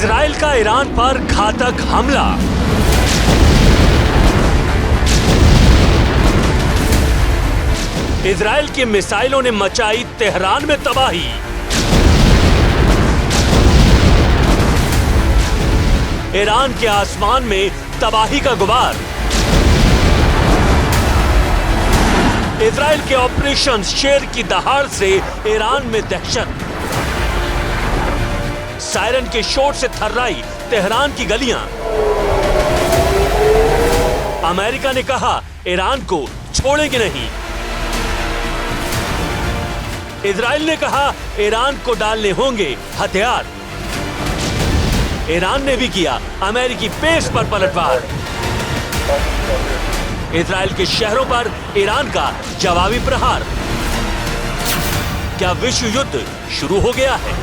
Israel का Iran पर घातक हमला। इजराइल की मिसाइलों ने मचाई तेहरान में तबाही। ईरान के आसमान में तबाही का गुबार। इजराइल के ऑपरेशन शेर की दहाड़ से ईरान में दहशत। सायरन के शोर से थर्राई तेहरान की गलियां। अमेरिका ने कहा ईरान को छोड़ेंगे नहीं। इजराइल ने कहा ईरान को डालने होंगे हथियार। ईरान ने भी किया अमेरिकी बेस पर पलटवार। इजराइल के शहरों पर ईरान का जवाबी प्रहार। क्या विश्व युद्ध शुरू हो गया है?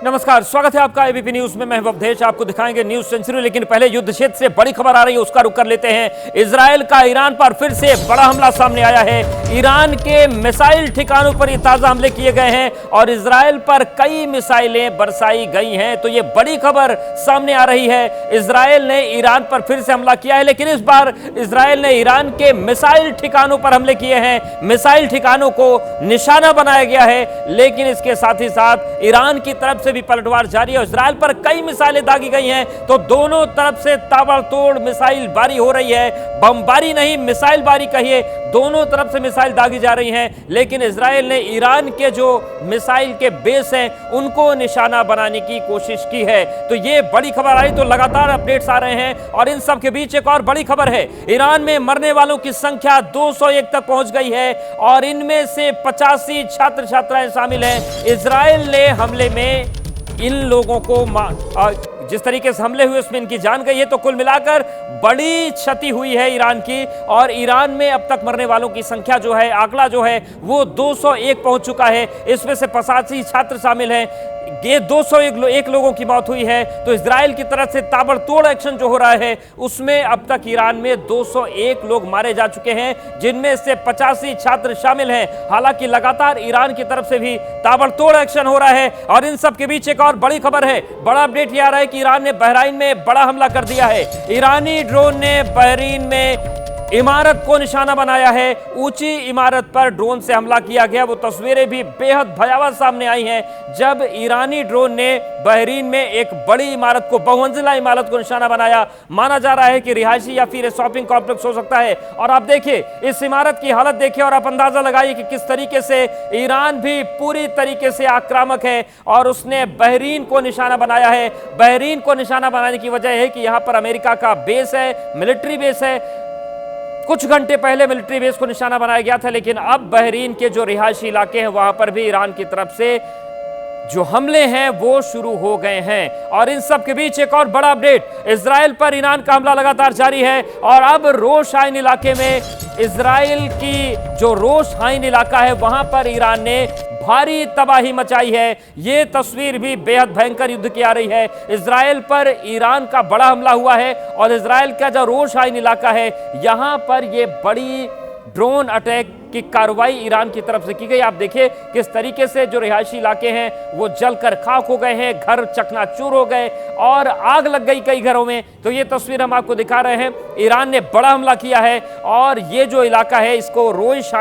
नमस्कार, स्वागत है आपका एबीपी न्यूज में। मैं अवधेश आपको दिखाएंगे न्यूज सेंचुरी, लेकिन पहले युद्ध क्षेत्र से बड़ी खबर आ रही है, उसका रुख कर लेते हैं। इजराइल का ईरान पर फिर से बड़ा हमला सामने आया है। ईरान के मिसाइल ठिकानों पर ये ताजा हमले किए गए हैं और इजराइल पर कई मिसाइलें बरसाई गई हैं। तो ये बड़ी खबर सामने आ रही है। इजराइल ने ईरान पर फिर से हमला किया है, लेकिन इस बार इजराइल ने ईरान के मिसाइल ठिकानों पर हमले किए हैं। मिसाइल ठिकानों को निशाना बनाया गया है, लेकिन इसके साथ ही साथ ईरान की तरफ से भी पलटवार जारी है। इजराइल पर कई मिसाइलें दागी गई हैं, तो दोनों तरफ से ताबड़तोड़ मिसाइल बारी हो रही है। बमबारी नहीं, मिसाइल बारी कहिए, दोनों तरफ से मिसाइल दागी जा रही हैं। लेकिन इजराइल ने ईरान के जो मिसाइल के बेस हैं उनको निशाना बनाने की कोशिश की है। तो ये बड़ी खबर आई, तो लगातार अपडेट्स आ रहे हैं और इन सब के बीच एक और बड़ी खबर है। ईरान में मरने वालों की संख्या 201 तक पहुंच गई है और इनमें से 85 छात्र छात्राएं शामिल हैं। इजराइल ने हमले में इन लोगों को जिस तरीके से हमले हुए उसमें इनकी जान गई है। तो कुल मिलाकर बड़ी क्षति हुई है ईरान की, और ईरान में अब तक मरने वालों की संख्या जो है, आंकड़ा जो है वो 201 पहुंच चुका है। इसमें से 85 छात्र शामिल हैं। ये 201 लोगों की मौत हुई है। तो इजराइल की तरफ से ताबड़तोड़ एक्शन जो हो रहा है उसमें अब तक ईरान में 201 लोग मारे जा चुके हैं, जिनमें से 85 छात्र शामिल हैं। हालांकि लगातार ईरान की तरफ से भी ताबड़तोड़ एक्शन हो रहा है। और इन सब के बीच एक और बड़ी खबर है। बड़ा अपडेट ये आ रहा है कि ईरान ने बहरीन में बड़ा हमला कर दिया है। ईरानी ड्रोन ने बहरीन में इमारत को निशाना बनाया है। ऊंची इमारत पर ड्रोन से हमला किया गया। वो तस्वीरें भी बेहद भयावह सामने आई हैं, जब ईरानी ड्रोन ने बहरीन में एक बड़ी इमारत को, बहुमंजिला इमारत को निशाना बनाया। माना जा रहा है कि रिहायशी या फिर शॉपिंग कॉम्प्लेक्स हो सकता है। और आप देखिए इस इमारत की हालत देखिए और आप अंदाजा लगाइए कि किस तरीके से ईरान भी पूरी तरीके से आक्रामक है और उसने बहरीन को निशाना बनाया है। बहरीन को निशाना बनाने की वजह है कि यहां पर अमेरिका का बेस है, मिलिट्री बेस है। कुछ घंटे पहले मिलिट्री बेस को निशाना बनाया गया था, लेकिन अब बहरीन के जो रिहायशी इलाके हैं वहां पर भी ईरान की तरफ से जो हमले हैं वो शुरू हो गए हैं। और इन सब के बीच एक और बड़ा अपडेट, इजराइल पर ईरान का हमला लगातार जारी है। और अब रोश आइन इलाके में, इजराइल की जो रोश आइन इलाका है वहां पर ईरान ने भारी तबाही मचाई है। यह तस्वीर भी बेहद भयंकर युद्ध की आ रही है। इजराइल पर ईरान का बड़ा हमला हुआ है और इजराइल का जो रोश आइन इलाका है यहां पर यह बड़ी ड्रोन अटैक की कार्रवाई ईरान की तरफ से की गई। आप देखिए किस तरीके से जो रिहायशी इलाके हैं वो जलकर खाक हो गए हैं, घर चकनाचूर हो गए और आग लग गई कई घरों में। तो ये तस्वीर हम आपको दिखा रहे हैं। ईरान ने बड़ा हमला किया है और ये जो इलाका है इसको रोश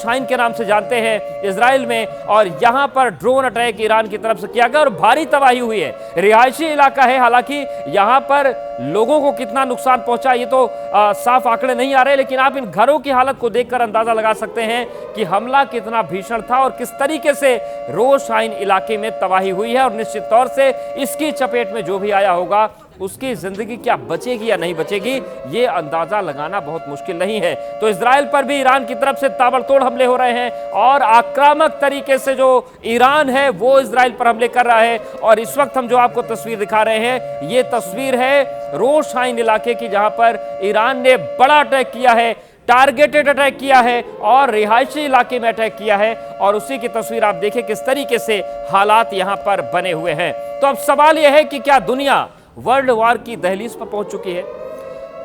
आइन के नाम से जानते हैं इजराइल में। और यहां पर ड्रोन अटैक ईरान की तरफ से किया गया और भारी तबाही हुई है। रिहायशी इलाका है, हालांकि यहां पर लोगों को कितना नुकसान पहुंचा ये तो साफ आंकड़े नहीं आ रहे, लेकिन आप इन घरों की हालत को देखकर अंदाजा लगा सकते हैं कि हमला कितना भीषण था और किस तरीके से रोश आइन इलाके में तबाही हुई है। और निश्चित तौर से इसकी चपेट में जो भी आया होगा उसकी जिंदगी क्या बचेगी या नहीं बचेगी ये अंदाजा लगाना बहुत मुश्किल नहीं है। तो इजराइल पर भी ईरान की तरफ से ताबड़तोड़ हमले हो रहे हैं और आक्रामक तरीके से जो ईरान है वो इजराइल पर हमले कर रहा है। और इस वक्त हम जो आपको तस्वीर दिखा रहे हैं ये तस्वीर है रोश आइन इलाके की, जहां पर ईरान ने बड़ा अटैक किया है, टारगेटेड अटैक किया है और रिहायशी इलाके में अटैक किया है। और उसी की तस्वीर आप देखें किस तरीके से हालात यहां पर बने हुए हैं। तो अब सवाल यह है कि क्या दुनिया वर्ल्ड वॉर की दहलीज पर पहुंच चुकी है?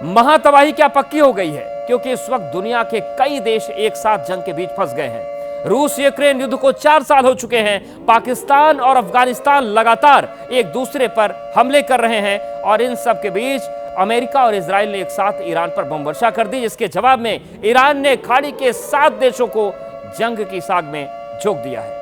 महातबाही क्या पक्की हो गई है? क्योंकि इस वक्त दुनिया के कई देश एक साथ जंग के बीच फंस गए हैं। रूस यूक्रेन युद्ध को 4 साल हो चुके हैं। पाकिस्तान और अफगानिस्तान लगातार एक दूसरे पर हमले कर रहे हैं और इन सब के बीच अमेरिका और इजराइल ने एक साथ ईरान पर बम वर्षा कर दी, जिसके जवाब में ईरान ने खाड़ी के 7 देशों को जंग की साग में झोंक दिया है।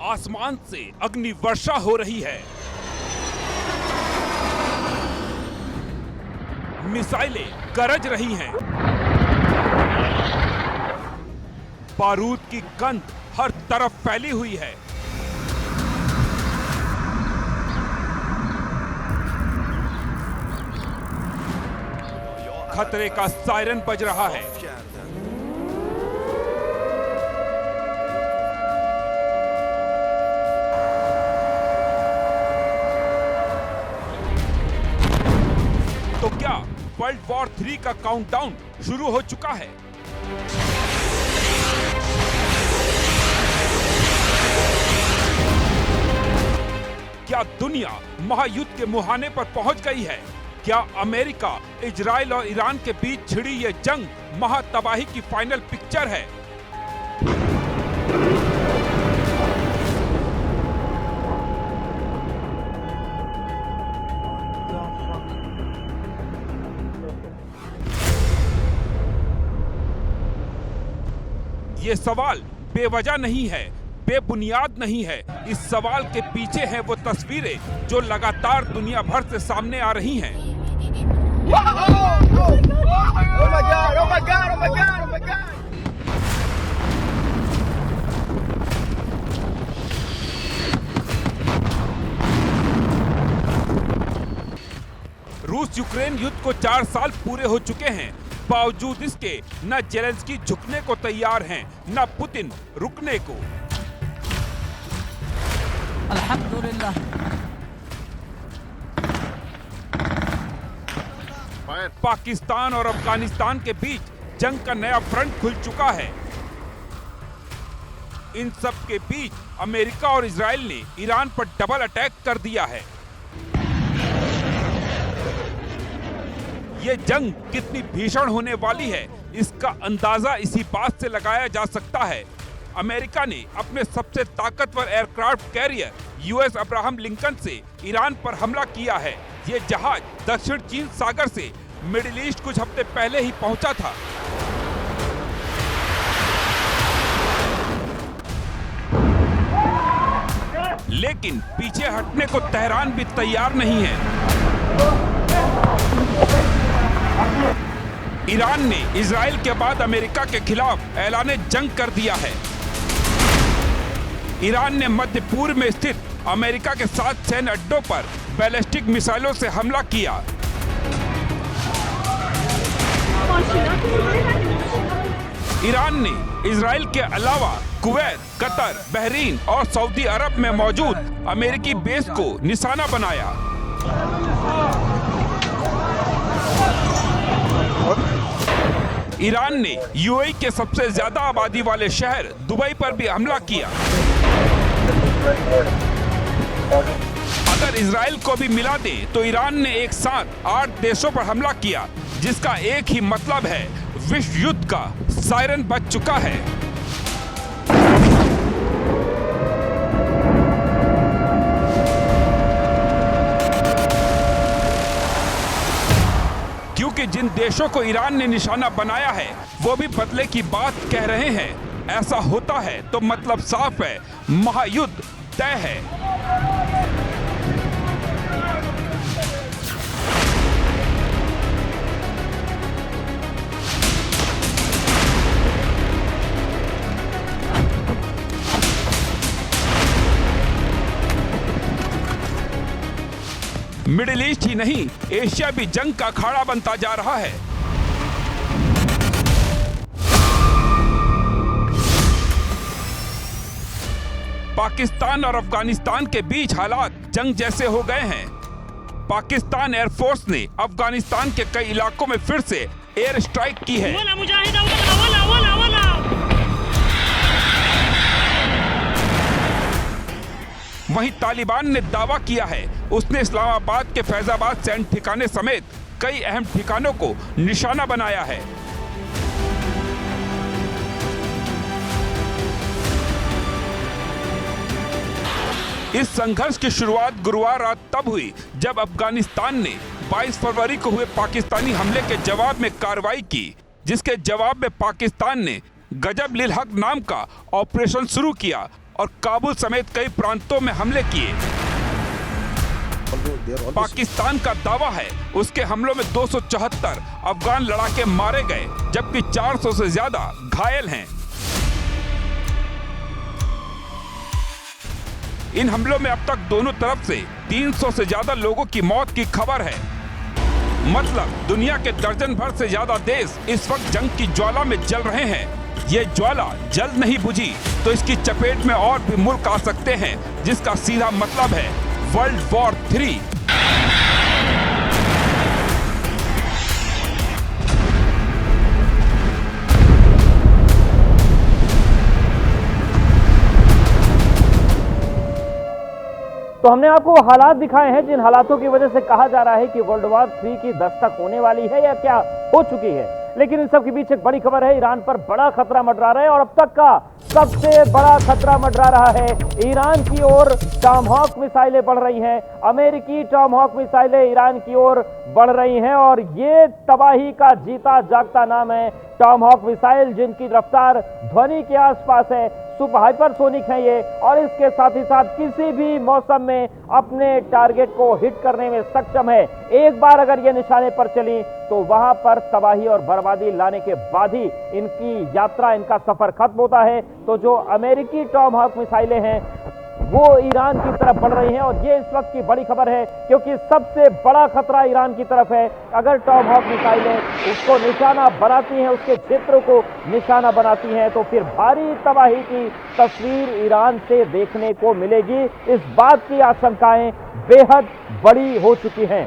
आसमान से अग्नि वर्षा हो रही है, मिसाइलें गरज रही हैं, बारूद की गंध हर तरफ फैली हुई है। खतरे का सायरन बज रहा है। तो क्या वर्ल्ड वॉर 3 का काउंटडाउन शुरू हो चुका है? क्या दुनिया महायुद्ध के मुहाने पर पहुंच गई है? क्या अमेरिका, इजराइल और ईरान के बीच छिड़ी ये जंग महातबाही की फाइनल पिक्चर है? ये सवाल बेवजह नहीं है, बेबुनियाद नहीं है। इस सवाल के पीछे हैं वो तस्वीरें जो लगातार दुनिया भर से सामने आ रही हैं। रूस यूक्रेन युद्ध को 4 साल पूरे हो चुके हैं। बावजूद इसके न जेलेंस्की झुकने को तैयार हैं, न पुतिन रुकने को। अल्हम्दुलिल्लाह। पाकिस्तान और अफगानिस्तान के बीच जंग का नया फ्रंट खुल चुका है। इन सब के बीच अमेरिका और इजराइल ने ईरान पर डबल अटैक कर दिया है। ये जंग कितनी भीषण होने वाली है, इसका अंदाजा इसी बात से लगाया जा सकता है। अमेरिका ने अपने सबसे ताकतवर aircraft carrier US Abraham Lincoln से ईरान पर हमला किया है। ये जहाज दक्षिण चीन सागर से मिडिल ईस्ट कुछ हफ्ते पहले ही पहुंचा था। लेकिन पीछे हटने को तेहरान भी तैयार नहीं है। ईरान ने इजराइल के बाद अमेरिका के खिलाफ ऐलान जंग कर दिया है। ईरान ने मध्य पूर्व में स्थित अमेरिका के 7 सैन्य अड्डों पर बैलिस्टिक मिसाइलों से हमला किया। ईरान ने इजराइल के अलावा कुवैत, कतर, बहरीन और सऊदी अरब में मौजूद अमेरिकी बेस को निशाना बनाया। ईरान ने यूएई के सबसे ज्यादा आबादी वाले शहर दुबई पर भी हमला किया। अगर इजराइल को भी मिला दे तो ईरान ने एक साथ 8 देशों पर हमला किया, जिसका एक ही मतलब है विश्व युद्ध का सायरन बज चुका है। क्योंकि जिन देशों को ईरान ने निशाना बनाया है वो भी बदले की बात कह रहे हैं। ऐसा होता है तो मतलब साफ है, महायुद्ध तय है। मिडिल ईस्ट ही नहीं, एशिया भी जंग का अखाड़ा बनता जा रहा है। पाकिस्तान और अफगानिस्तान के बीच हालात जंग जैसे हो गए हैं। पाकिस्तान एयरफोर्स ने अफगानिस्तान के कई इलाकों में फिर से एयर स्ट्राइक की है। वहीं तालिबान ने दावा किया है उसने इस्लामाबाद के फैजाबाद सैन्य ठिकाने समेत कई अहम ठिकानों को निशाना बनाया है। इस संघर्ष की शुरुआत गुरुवार रात तब हुई जब अफगानिस्तान ने 22 फरवरी को हुए पाकिस्तानी हमले के जवाब में कार्रवाई की, जिसके जवाब में पाकिस्तान ने गजब लिल हक नाम का ऑपरेशन शुरू किया और काबुल समेत कई प्रांतों में हमले किए। पाकिस्तान का दावा है उसके हमलों में 274 अफगान लड़ाके मारे गए, जबकि 400 से ज्यादा घायल हैं। इन हमलों में अब तक दोनों तरफ से 300 से ज्यादा लोगों की मौत की खबर है। मतलब दुनिया के दर्जन भर से ज्यादा देश इस वक्त जंग की ज्वाला में जल रहे हैं। ये ज्वाला जल्द नहीं बुझी तो इसकी चपेट में और भी मुल्क आ सकते हैं, जिसका सीधा मतलब है वर्ल्ड वॉर 3। तो हमने आपको हालात दिखाए हैं जिन हालातों की वजह से कहा जा रहा है कि वर्ल्ड वॉर 3 की दस्तक होने वाली है या क्या हो चुकी है। लेकिन इन सब के बीच एक बड़ी खबर है, ईरान पर बड़ा खतरा मंडरा रहा है और अब तक का सबसे बड़ा खतरा मंडरा रहा है। ईरान की ओर टॉमहॉक मिसाइलें बढ़ रही हैं, अमेरिकी टॉमहॉक मिसाइलें ईरान की ओर बढ़ रही हैं और ये तबाही का जीता जागता नाम है टॉमहॉक मिसाइल, जिनकी रफ्तार ध्वनि के आसपास है, सुपर हाइपरसोनिक है ये, और इसके साथ ही साथ किसी भी मौसम में अपने टारगेट को हिट करने में सक्षम है। एक बार अगर ये निशाने पर चली तो वहां पर तबाही और बर्बादी लाने के बाद ही इनकी यात्रा, इनका सफर खत्म होता है। तो जो अमेरिकी टॉमहॉक मिसाइलें हैं वो ईरान की तरफ बढ़ रही हैं और ये इस वक्त की बड़ी खबर है, क्योंकि सबसे बड़ा खतरा ईरान की तरफ है। अगर टॉमहॉक मिसाइलें उसको निशाना बनाती हैं, उसके क्षेत्रों को निशाना बनाती हैं, तो फिर भारी तबाही की तस्वीर ईरान से देखने को मिलेगी। इस बात की आशंकाएं बेहद बड़ी हो चुकी हैं।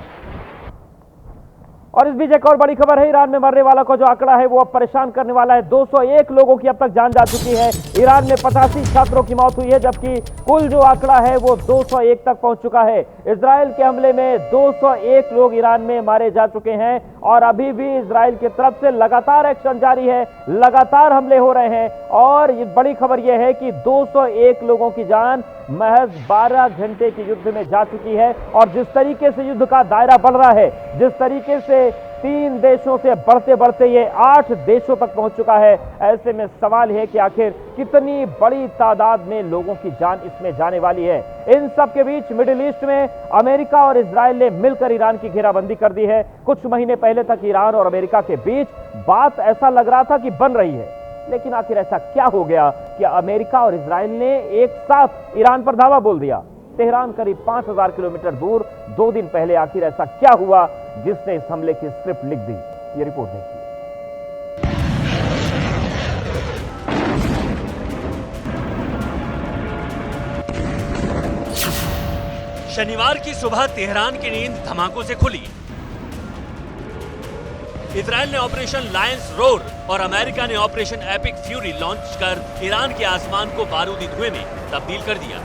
और इस बीच एक और बड़ी खबर है, ईरान में मरने वाला का जो आंकड़ा है वो अब परेशान करने वाला है। 201 लोगों की अब तक जान जा चुकी है। ईरान में 85 छात्रों की मौत हुई है, जबकि कुल जो आंकड़ा है वो 201 तक पहुंच चुका है। इजराइल के हमले में 201 लोग ईरान में मारे जा चुके हैं और अभी भी इजराइल की तरफ से लगातार एक्शन जारी है, लगातार हमले हो रहे हैं। और ये बड़ी खबर यह है कि 201 लोगों की जान महज 12 घंटे के युद्ध में जा चुकी है। और जिस तरीके से युद्ध का दायरा बढ़ रहा है, जिस तरीके से 3 देशों से बढ़ते बढ़ते ये 8 देशों तक पहुंच चुका है, ऐसे में सवाल है कि आखिर कितनी बड़ी तादाद में लोगों की जान इसमें जाने वाली है। इन सब के बीच मिडिल ईस्ट में अमेरिका और इजराइल ने मिलकर ईरान की घेराबंदी कर दी है। कुछ महीने पहले तक ईरान और अमेरिका के बीच बात ऐसा लग रहा था कि बन रही है, लेकिन आखिर ऐसा क्या हो गया कि अमेरिका और इजराइल ने एक साथ ईरान पर धावा बोल दिया। तेहरान करीब 5000 किलोमीटर दूर 2 दिन पहले आखिर ऐसा क्या हुआ जिसने इस हमले की स्क्रिप्ट लिख दी, ये रिपोर्ट देखिए। शनिवार की सुबह तेहरान की नींद धमाकों से खुली। इजराइल ने ऑपरेशन लायंस रोर और अमेरिका ने ऑपरेशन एपिक फ्यूरी लॉन्च कर ईरान के आसमान को बारूदी धुएं में तब्दील कर दिया।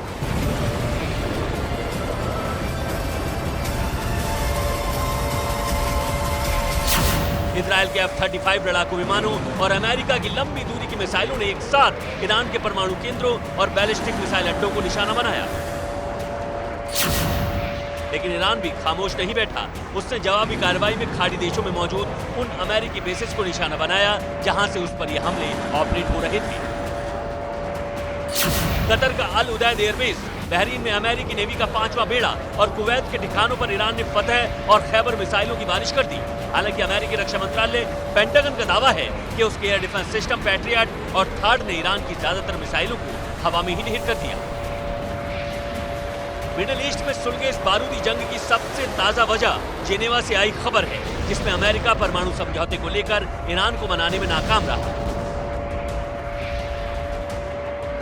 इजराइल के F-35 लड़ाकू विमानों और अमेरिका की लंबी दूरी की मिसाइलों ने एक साथ ईरान के परमाणु केंद्रों और बैलिस्टिक मिसाइल अड्डों को निशाना बनाया। लेकिन ईरान भी खामोश नहीं बैठा। उसने जवाबी कार्रवाई में खाड़ी देशों में मौजूद उन अमेरिकी बेसिस को निशाना बनाया जहां से उस पर ये हमले ऑपरेट हो रहे थे। कतर का अल उदैद एयरबेस, बहरीन में अमेरिकी नेवी का 5वां बेड़ा और कुवैत के ठिकानों पर ईरान ने फतह और खैबर मिसाइलों की बारिश कर दी। हालांकि अमेरिकी रक्षा मंत्रालय पेंटागन का दावा है कि उसके एयर डिफेंस सिस्टम पैट्रियट और थार्ड ने ईरान की ज्यादातर मिसाइलों को हवा में ही हिट कर दिया। मिडिल ईस्ट में सुलगे इस बारूदी जंग की सबसे ताजा वजह जेनेवा से आई खबर है, जिसमें अमेरिका परमाणु समझौते को लेकर ईरान को मनाने में नाकाम रहा।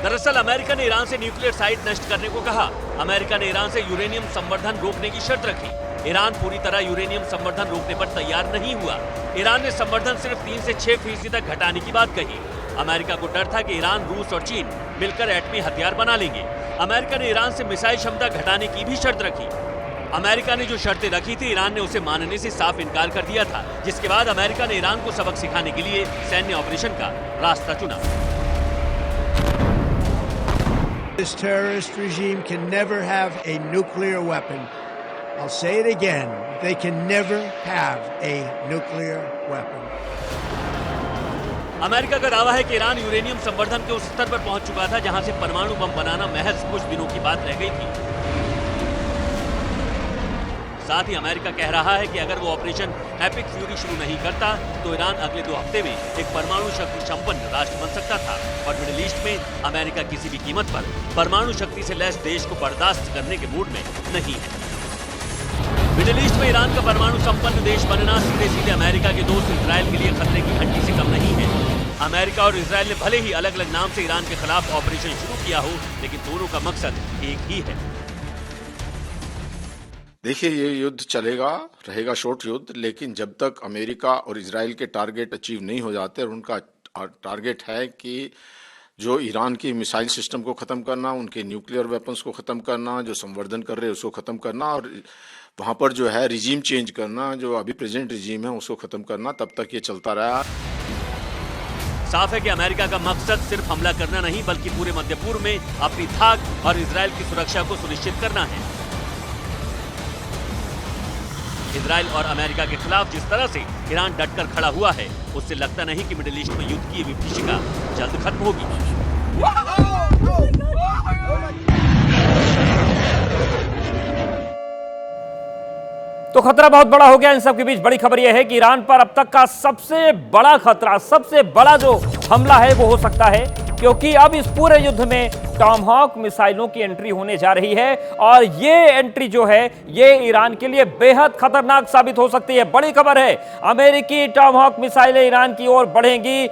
दरअसल अमेरिका ने ईरान से न्यूक्लियर साइट नष्ट करने को कहा। अमेरिका ने ईरान से यूरेनियम संवर्धन रोकने की शर्त रखी। ईरान पूरी तरह यूरेनियम संवर्धन रोकने पर तैयार नहीं हुआ। ईरान ने संवर्धन सिर्फ 3 से 6% तक घटाने की बात कही। अमेरिका को डर था कि ईरान, रूस और चीन मिलकर एटमी हथियार बना लेंगे। अमेरिका ने ईरान से मिसाइल क्षमता घटाने की भी शर्त रखी। अमेरिका ने जो शर्तें रखी थी, ईरान ने उसे मानने से साफ इनकार कर दिया था, जिसके बाद अमेरिका ने ईरान को सबक सिखाने के लिए सैन्य ऑपरेशन का रास्ता चुना। This terrorist regime can never have a nuclear weapon. I'll say it again. They can never have a nuclear weapon. America का दावा है कि ईरान यूरेनियम संवर्धन के उस स्तर पर पहुंच चुका था जहां से परमाणु बम बनाना महज कुछ दिनों की बात रह गई थी। साथ ही अमेरिका कह रहा है कि अगर वो ऑपरेशन एपिक फ्यूरी शुरू नहीं करता तो ईरान अगले 2 हफ्ते में एक परमाणु शक्ति संपन्न राष्ट्र बन सकता था और मिडिल ईस्ट में अमेरिका किसी भी कीमत पर परमाणु शक्ति से लैस देश को बर्दाश्त करने के मूड में नहीं है। मिडिल ईस्ट में ईरान का परमाणु संपन्न देश बनना सीधे सीधे अमेरिका के दोस्त इजराइल के लिए खतरे की घंटी से कम नहीं है। अमेरिका और इजराइल ने भले ही अलग अलग नाम से ईरान के खिलाफ ऑपरेशन शुरू किया हो, लेकिन दोनों का मकसद एक ही है। देखिए, ये युद्ध चलेगा, रहेगा शॉर्ट युद्ध, लेकिन जब तक अमेरिका और इजराइल के टारगेट अचीव नहीं हो जाते, और उनका टारगेट है कि जो ईरान की मिसाइल सिस्टम को ख़त्म करना, उनके न्यूक्लियर वेपन्स को ख़त्म करना, जो संवर्धन कर रहे हैं उसको ख़त्म करना, और वहाँ पर जो है रिजीम चेंज करना, जो अभी प्रेजेंट रिजीम है उसको ख़त्म करना, तब तक ये चलता रहा। साफ है कि अमेरिका का मकसद सिर्फ हमला करना नहीं, बल्कि पूरे मध्य पूर्व में अपनी धाक और इजराइल की सुरक्षा को सुनिश्चित करना है। इजराइल और अमेरिका के खिलाफ जिस तरह से ईरान डटकर खड़ा हुआ है, उससे लगता नहीं कि मिडिल ईस्ट में युद्ध की विभीषिका जल्द खत्म होगी। तो खतरा बहुत बड़ा हो गया। इन सब के बीच बड़ी खबर यह है कि ईरान पर अब तक का सबसे बड़ा खतरा, सबसे बड़ा जो हमला है वो हो सकता है, क्योंकि अब इस पूरे युद्ध में टॉमहॉक मिसाइलों की एंट्री होने जा रही है और ये एंट्री जो है ये ईरान के लिए बेहद खतरनाक साबित हो सकती है। बड़ी खबर है, अमेरिकी टॉमहॉक मिसाइलें ईरान की ओर बढ़ेंगी,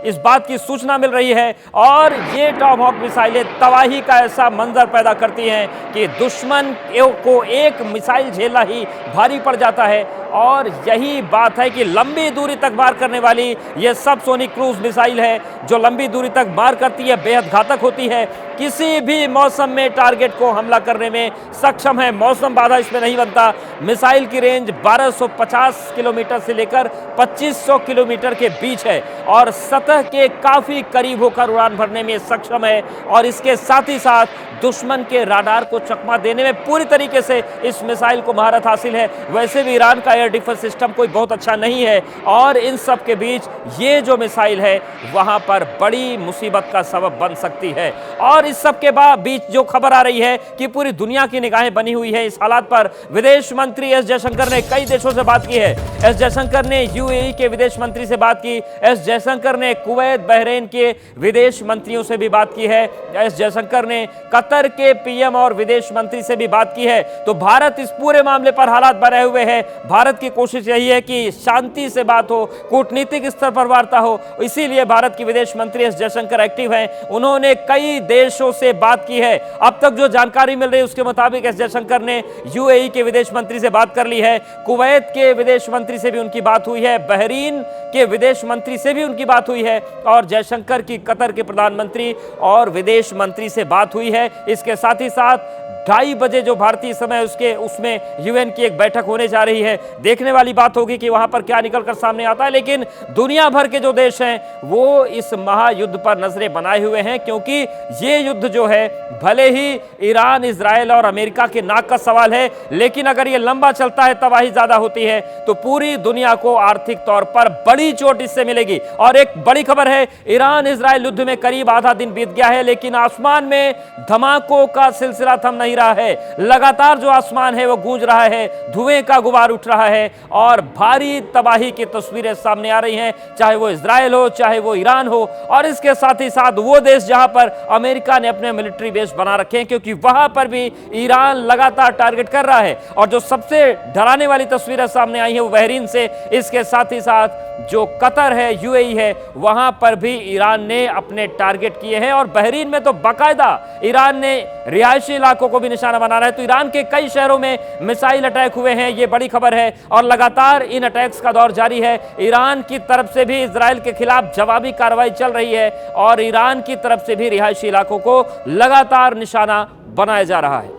इस बात की सूचना मिल रही है। और ये टॉमहॉक मिसाइलें तबाही का ऐसा मंजर पैदा करती हैं कि दुश्मन को एक मिसाइल झेलना ही भारी पड़ जाता है। और यही बात है कि लंबी दूरी तक वार करने वाली ये सब सोनिक क्रूज मिसाइल है, जो लंबी दूरी तक वार करती है, बेहद घातक होती है, किसी भी मौसम में टारगेट को हमला करने में सक्षम है। मौसम बाधा इसमें नहीं बनता। मिसाइल की रेंज 1250 किलोमीटर से लेकर 2500 किलोमीटर के बीच है और सतह के काफी करीब होकर उड़ान भरने में सक्षम है। और इसके साथ ही साथ दुश्मन के राडार को चकमा देने में पूरी तरीके से इस मिसाइल को महारत हासिल है। वैसे भी ईरान का एयर डिफेंस सिस्टम कोई बहुत अच्छा नहीं है और इन सब के बीच ये जो मिसाइल है वहां पर बड़ी मुसीबत का सबब बन सकती है। और इस सब के बीच जो खबर आ रही है कि पूरी दुनिया की निगाहें बनी हुई है इस हालात पर, विदेश मंत्री एस जयशंकर ने कई देशों से बात की है। एस जयशंकर ने यूएई के विदेश मंत्री से बात की, एस जयशंकर ने कुवैत, बहरीन के विदेश मंत्रियों से भी बात की है, एस जयशंकर ने कतर के पीएम और विदेश मंत्री से भी बात की है। तो भारत इस पूरे मामले पर हालात बने हुए हैं। भारत की कोशिश यही है कि शांति से बात हो, कूटनीतिक स्तर पर वार्ता हो, इसीलिए भारत के विदेश मंत्री एस जयशंकर एक्टिव हैं। उन्होंने कई देशों से बात की है। अब तक जो जानकारी मिल रही है उसके मुताबिक एस जयशंकर ने यूएई के विदेश मंत्री से बात कर ली है, कुवैत के विदेश मंत्री से भी उनकी बात हुई है, बहरीन के विदेश मंत्री से भी उनकी बात हुई है और जयशंकर की कतर के प्रधानमंत्री और विदेश मंत्री से बात हुई है। इसके साथ ही साथ 2:30 बजे जो भारतीय समय उसमें यूएन की एक बैठक होने जा रही है। देखने वाली बात होगी कि वहां पर क्या निकलकर सामने आता है। लेकिन दुनिया भर के जो देश हैं वो इस महायुद्ध पर नजरें बनाए हुए हैं, क्योंकि ये युद्ध जो है भले ही ईरान, इजराइल और अमेरिका के नाक का सवाल है, लेकिन अगर ये लंबा चलता है, तबाही ज्यादा होती है, तो पूरी दुनिया को आर्थिक तौर पर बड़ी चोट इससे मिलेगी। और एक बड़ी खबर है, ईरान इजराइल युद्ध में करीब आधा दिन बीत गया है, लेकिन आसमान में धमाकों का सिलसिला थम नहीं रहा है। लगातार जो आसमान है वो गूंज रहा है, धुएं का गुबार उठ रहा है और भारी तबाही की तस्वीरें सामने आ रही हैं, चाहे वो इजराइल हो, चाहे वो ईरान हो, और इसके साथ ही साथ वो देश जहां पर अमेरिका ने अपने मिलिट्री बेस बना रखे हैं, क्योंकि वहां पर भी ईरान लगातार टारगेट कर रहा है। और जो सबसे डराने वाली तस्वीरें सामने आई है वो बहरीन से, इसके साथ ही साथ जो कतर है, यूएई है, वहां पर भी ईरान ने अपने टारगेट किए हैं। और बहरीन में तो बाकायदा ईरान ने रिहायशी इलाकों को को भी निशाना बना रहा है। तो ईरान के कई शहरों में मिसाइल अटैक हुए हैं, ये बड़ी खबर है, और लगातार इन अटैक्स का दौर जारी है। ईरान की तरफ से भी इजराइल के खिलाफ जवाबी कार्रवाई चल रही है और ईरान की तरफ से भी रिहायशी इलाकों को लगातार निशाना बनाया जा रहा है।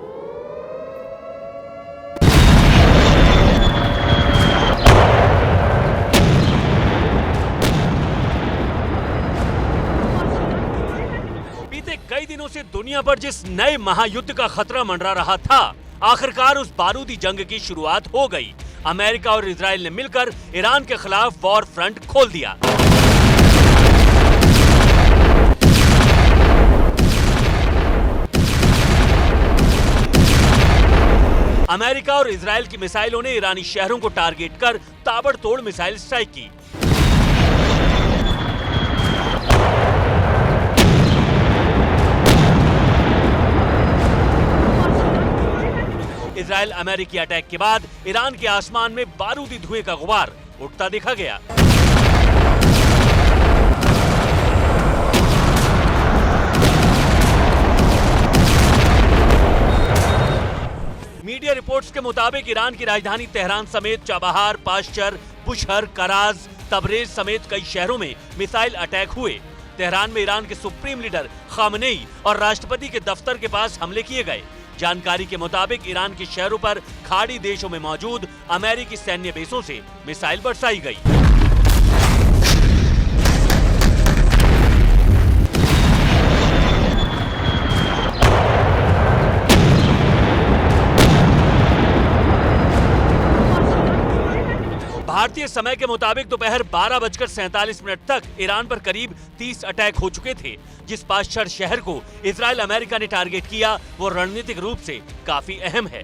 कई दिनों से दुनिया पर जिस नए महायुद्ध का खतरा मंडरा रहा था, आखिरकार उस बारूदी जंग की शुरुआत हो गई। अमेरिका और इजराइल ने मिलकर ईरान के खिलाफ वॉर फ्रंट खोल दिया। अमेरिका और इजराइल की मिसाइलों ने ईरानी शहरों को टारगेट कर ताबड़तोड़ मिसाइल स्ट्राइक की। इजराइल अमेरिकी अटैक के बाद ईरान के आसमान में बारूदी धुएं का गुबार उठता देखा गया। मीडिया रिपोर्ट्स के मुताबिक ईरान की राजधानी तेहरान समेत चाबहार, पाश्चर, बुशहर, कराज, तबरेज समेत कई शहरों में मिसाइल अटैक हुए। तेहरान में ईरान के सुप्रीम लीडर खामनेई और राष्ट्रपति के दफ्तर के पास हमले किए गए। जानकारी के मुताबिक ईरान के शहरों पर खाड़ी देशों में मौजूद अमेरिकी सैन्य बेसों से मिसाइल बरसाई गई। भारतीय समय के मुताबिक दोपहर 12:47 तक ईरान पर करीब 30 अटैक हो चुके थे। जिस पाश्चर शहर को इजराइल अमेरिका ने टारगेट किया वो रणनीतिक रूप से काफी अहम है।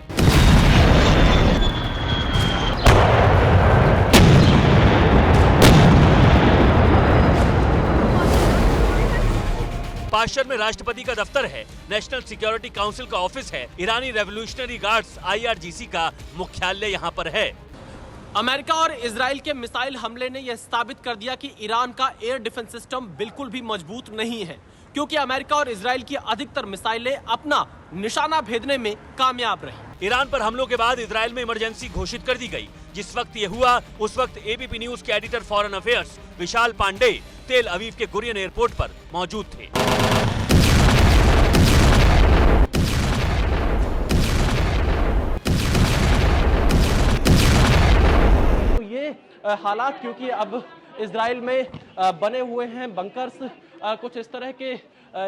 पाश्चर में राष्ट्रपति का दफ्तर है, नेशनल सिक्योरिटी काउंसिल का ऑफिस है, ईरानी रेवोल्यूशनरी गार्ड्स IRGC का मुख्यालय यहाँ पर है। अमेरिका और इजराइल के मिसाइल हमले ने यह साबित कर दिया कि ईरान का एयर डिफेंस सिस्टम बिल्कुल भी मजबूत नहीं है, क्योंकि अमेरिका और इजराइल की अधिकतर मिसाइलें अपना निशाना भेदने में कामयाब रही। ईरान पर हमलों के बाद इजराइल में इमरजेंसी घोषित कर दी गई। जिस वक्त ये हुआ उस वक्त ABP न्यूज के एडिटर फॉरेन अफेयर्स विशाल पांडे तेल अवीव के गुरियन एयरपोर्ट पर मौजूद थे। हालात क्योंकि अब इजराइल में बने हुए हैं बंकर्स कुछ इस तरह के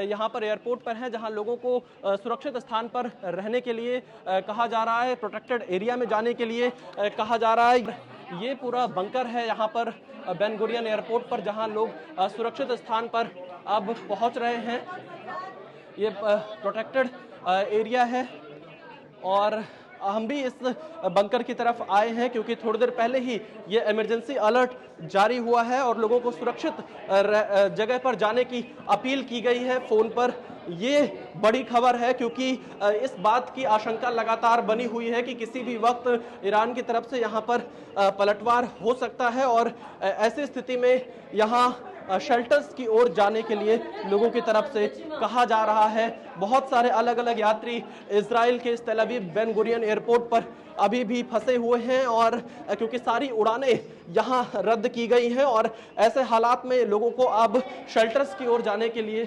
यहाँ पर एयरपोर्ट पर हैं, जहाँ लोगों को सुरक्षित स्थान पर रहने के लिए कहा जा रहा है, प्रोटेक्टेड एरिया में जाने के लिए कहा जा रहा है। ये पूरा बंकर है यहाँ पर बेन गुरियन एयरपोर्ट पर, जहाँ लोग सुरक्षित स्थान पर अब पहुँच रहे हैं। ये प्रोटेक्टेड एरिया है और हम भी इस बंकर की तरफ आए हैं क्योंकि थोड़ी देर पहले ही ये इमरजेंसी अलर्ट जारी हुआ है और लोगों को सुरक्षित जगह पर जाने की अपील की गई है फोन पर। ये बड़ी खबर है क्योंकि इस बात की आशंका लगातार बनी हुई है कि किसी भी वक्त ईरान की तरफ से यहाँ पर पलटवार हो सकता है और ऐसी स्थिति में यहाँ शेल्टर्स की ओर जाने के लिए लोगों की तरफ से कहा जा रहा है। बहुत सारे अलग अलग यात्री इजराइल के इस तेल अवीव बेन गुरियन एयरपोर्ट पर अभी भी फंसे हुए हैं और क्योंकि सारी उड़ानें यहां रद्द की गई हैं और ऐसे हालात में लोगों को अब शेल्टर्स की ओर जाने के लिए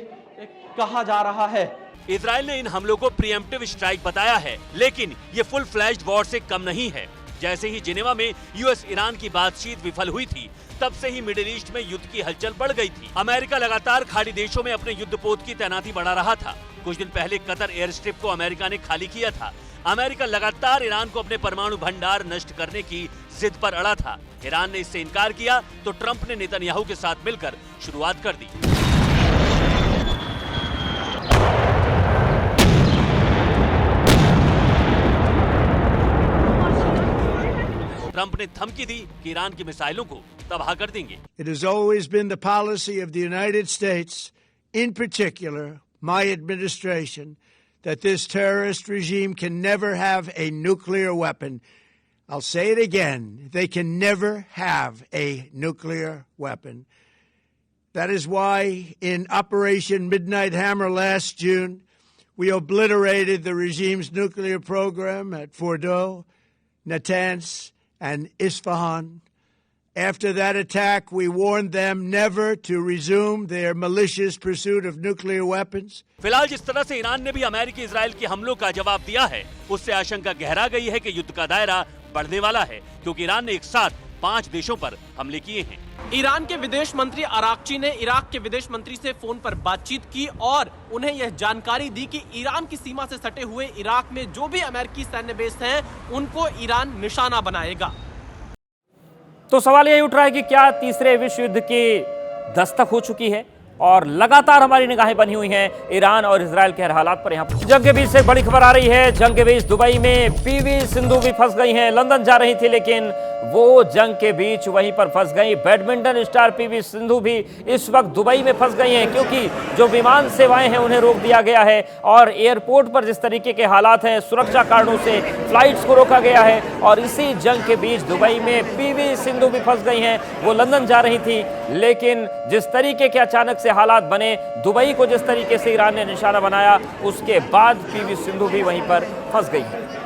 कहा जा रहा है। इजराइल ने इन हमलों को प्रीएम्प्टिव स्ट्राइक बताया है, लेकिन ये फुल फ्लैश्ड वॉर से कम नहीं है। जैसे ही जिनेवा में US ईरान की बातचीत विफल हुई थी, तब से ही मिडिल ईस्ट में युद्ध की हलचल बढ़ गई थी। अमेरिका लगातार खाड़ी देशों में अपने युद्धपोत की तैनाती बढ़ा रहा था। कुछ दिन पहले कतर एयर स्ट्रिप को अमेरिका ने खाली किया था। अमेरिका लगातार ईरान को अपने परमाणु भंडार नष्ट करने की जिद पर अड़ा था। ईरान ने इससे इनकार किया तो ट्रंप ने नेतन्याहू के साथ मिलकर शुरुआत कर दी। ट्रंप ने धमकी दी कि ईरान की मिसाइलों को तबाह कर देंगे। It has always been the policy of the United States, in particular my administration, that this terrorist regime can never have a nuclear weapon. I'll say it again, they can never have a nuclear weapon. That is why in Operation Midnight Hammer last June, We obliterated the regime's nuclear program at Fordow, Natanz, and Isfahan. After that attack, we warned them never to resume their malicious pursuit of nuclear weapons. फिलहाल जिस तरह से Iran ने भी अमेरिकी Israel के हमलों का जवाब दिया है, उससे आशंका गहरा गई है कि युद्ध का दायरा बढ़ने वाला है, क्योंकि ईरान ने एक साथ 5 देशों पर हमले किए हैं। ईरान के विदेश मंत्री अराक्ची ने इराक के विदेश मंत्री से फोन पर बातचीत की और उन्हें यह जानकारी दी कि ईरान की सीमा से सटे हुए इराक में जो भी अमेरिकी सैन्य बेस हैं, उनको ईरान निशाना बनाएगा। तो सवाल यही उठ रहा है कि क्या तीसरे विश्व युद्ध की दस्तक हो चुकी है, और लगातार हमारी निगाहें बनी हुई हैं ईरान और इजराइल के हर हालात पर। यहाँ पर जंग के बीच से बड़ी खबर आ रही है। जंग के बीच दुबई में पीवी सिंधु भी फंस गई हैं। लंदन जा रही थी, लेकिन वो जंग के बीच वहीं पर फंस गई। बैडमिंटन स्टार पीवी सिंधु भी इस वक्त दुबई में फंस गई हैं, क्योंकि जो विमान सेवाएं हैं उन्हें रोक दिया गया है, और एयरपोर्ट पर जिस तरीके के हालात हैं, सुरक्षा कारणों से फ्लाइट्स को रोका गया है। और इसी जंग के बीच दुबई में पीवी सिंधु भी फंस गई हैं। वो लंदन जा रही थी, लेकिन जिस तरीके के अचानक से हालात बने, दुबई को जिस तरीके से ईरान ने निशाना बनाया, उसके बाद पीवी सिंधु भी वहीं पर फंस गई है।